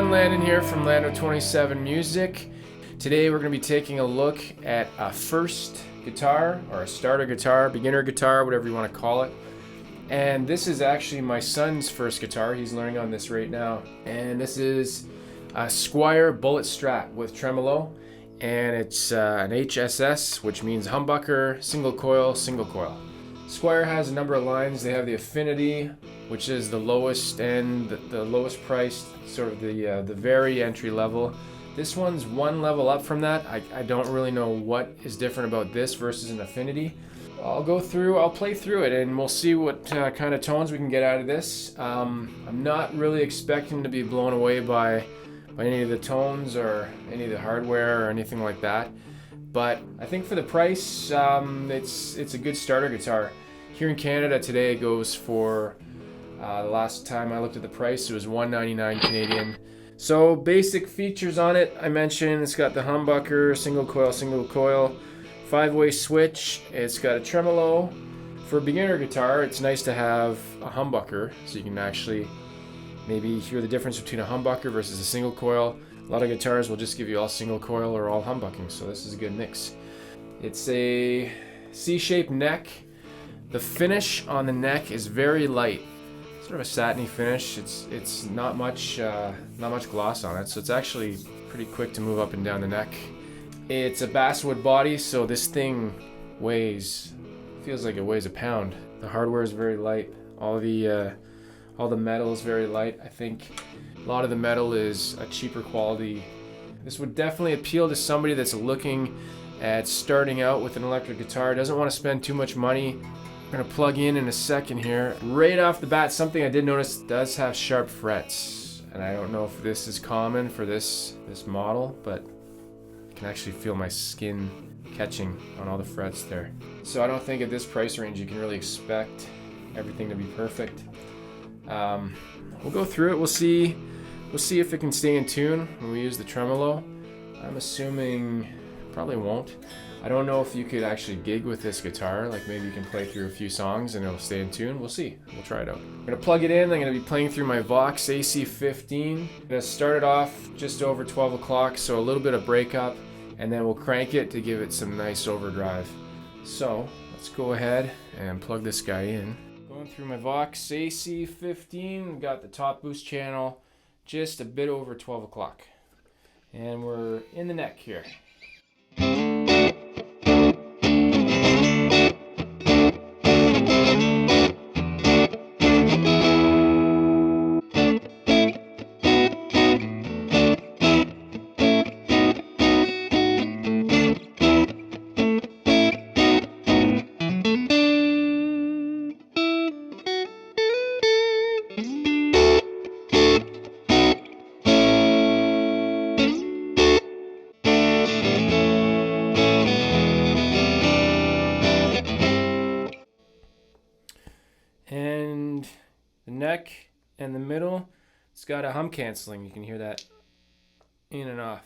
everyone, Landon here from Lando27 Music. Today we're going to be taking a look at a first guitar, or a starter guitar, beginner guitar, whatever you want to call it. And this is actually my son's first guitar. He's learning on this right now. And this is a Squier Bullet Strat with tremolo. And it's an HSS, which means humbucker, single coil, single coil. Squier has a number of lines. They have the Affinity, which is the lowest end, the lowest priced, sort of the very entry level. This one's one level up from that. I don't really know what is different about this versus an Affinity. I'll play through it, and we'll see what kind of tones we can get out of this. I'm not really expecting to be blown away by any of the tones or any of the hardware or anything like that. But I think for the price, it's a good starter guitar. Here in Canada today it goes for, the last time I looked at the price, it was $199 Canadian. So basic features on it, I mentioned it's got the humbucker, single coil, 5-way switch. It's got a tremolo. For a beginner guitar, it's nice to have a humbucker so you can actually maybe hear the difference between a humbucker versus a single coil. A lot of guitars will just give you all single coil or all humbucking, so this is a good mix. It's a C-shaped neck. The finish on the neck is very light, sort of a satiny finish. It's not much gloss on it, so it's actually pretty quick to move up and down the neck. It's a basswood body, so this thing feels like it weighs a pound. The hardware is very light. All the metal is very light. I think a lot of the metal is a cheaper quality. This would definitely appeal to somebody that's looking at starting out with an electric guitar, doesn't want to spend too much money. I'm going to plug in a second here. Right off the bat, something I did notice does have sharp frets. And I don't know if this is common for this model, but I can actually feel my skin catching on all the frets there. So I don't think at this price range you can really expect everything to be perfect. We'll go through it. We'll see if it can stay in tune when we use the tremolo. I'm assuming probably won't. I don't know if you could actually gig with this guitar, like maybe you can play through a few songs and it'll stay in tune. We'll see. We'll try it out. I'm gonna plug it in. I'm gonna be playing through my Vox AC15. I'm gonna start it off just over 12 o'clock, so a little bit of breakup, and then we'll crank it to give it some nice overdrive. So let's go ahead and plug this guy in. Going through my Vox AC15, got the top boost channel just a bit over 12 o'clock. And we're in the neck here. And the neck and the middle, it's got a hum canceling. You can hear that in and off.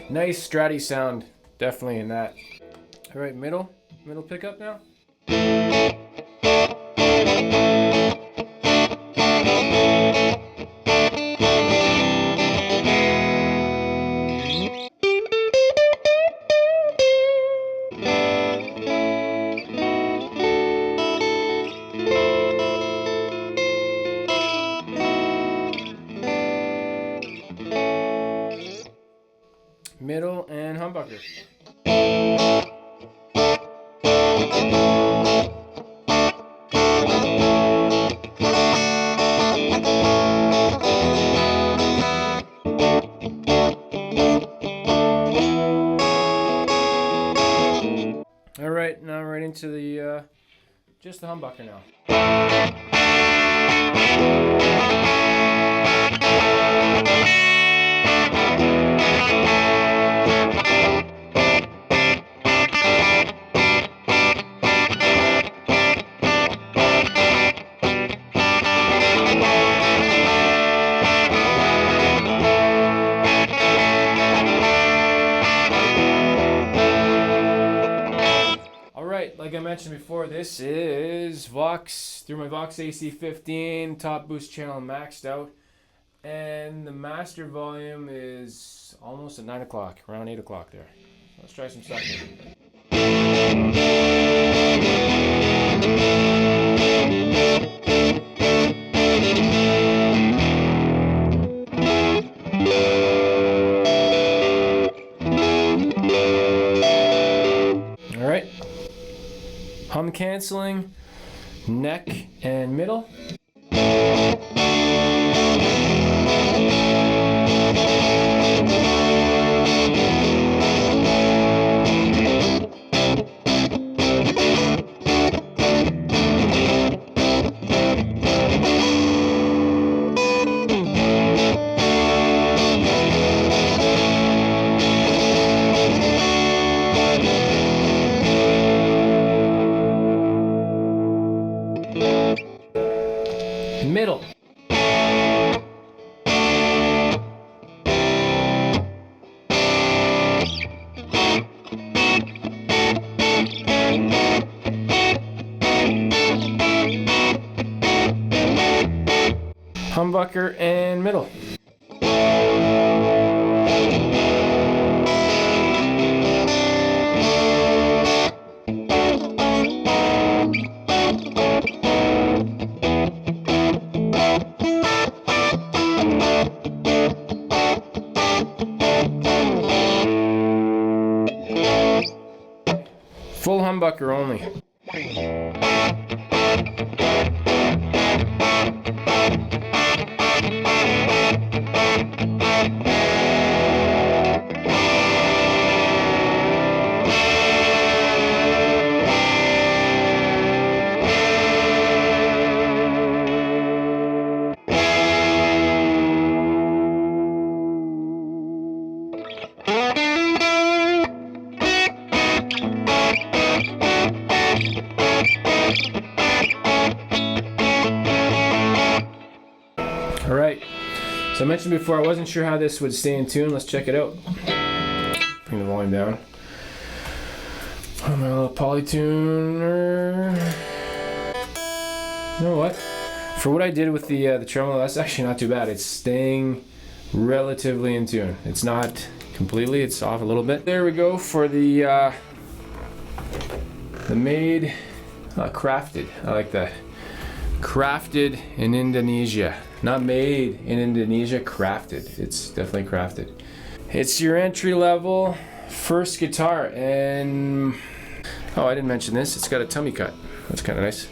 Nice stratty sound, definitely in that. All right, middle pickup now. Middle and humbucker. All right, now right into the just the humbucker now. Like I mentioned before, this is Vox through my Vox AC15, top boost channel maxed out, and the master volume is almost at 9 o'clock, around 8 o'clock there. Let's try some stuff here. Alright. Hum canceling, neck and middle. Middle. Humbucker and middle. Full humbucker only. Alright, so I mentioned before I wasn't sure how this would stay in tune. Let's check it out. Bring the volume down. My little polytuner. You know what? For what I did with the tremolo, that's actually not too bad. It's staying relatively in tune. It's not completely, it's off a little bit. There we go for the made, crafted. I like that. Crafted in Indonesia. Not made in Indonesia, crafted. It's definitely crafted. It's your entry level first guitar, and oh, I didn't mention this. It's got a tummy cut. That's kind of nice.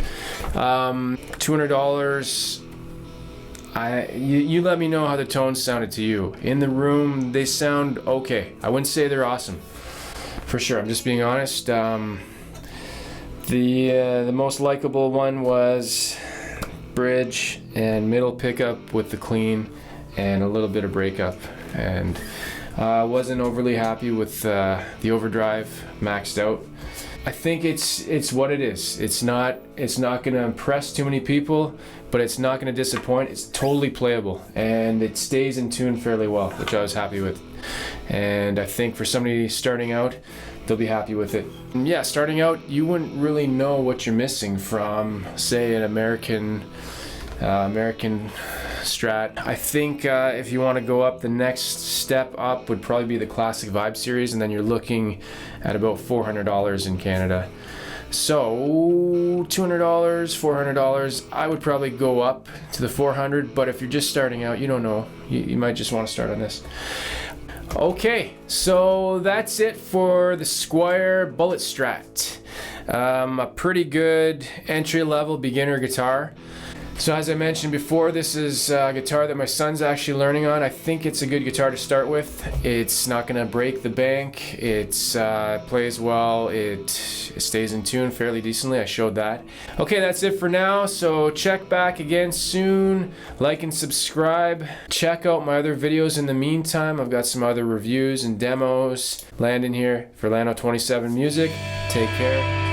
$200. You let me know how the tones sounded to you. In the room, they sound okay. I wouldn't say they're awesome, for sure. I'm just being honest. The most likable one was bridge and middle pickup with the clean and a little bit of breakup, and wasn't overly happy with the overdrive maxed out. I think it's what it is. It's not going to impress too many people, but it's not going to disappoint. It's totally playable and it stays in tune fairly well, which I was happy with. And I think for somebody starting out, they'll be happy with it. And yeah, starting out, you wouldn't really know what you're missing from, say, an American Strat. I think if you want to go up, the next step up would probably be the Classic Vibe series, and then you're looking at about $400 in Canada. So $200, $400, I would probably go up to the 400, but if you're just starting out, you don't know. You might just want to start on this. Okay, so that's it for the Squier Bullet Strat. A pretty good entry-level beginner guitar. So as I mentioned before, this is a guitar that my son's actually learning on. I think it's a good guitar to start with. It's not gonna break the bank. It plays well. It stays in tune fairly decently. I showed that. Okay, that's it for now. So check back again soon. Like and subscribe. Check out my other videos in the meantime. I've got some other reviews and demos. Landon here for Lano 27 Music. Take care.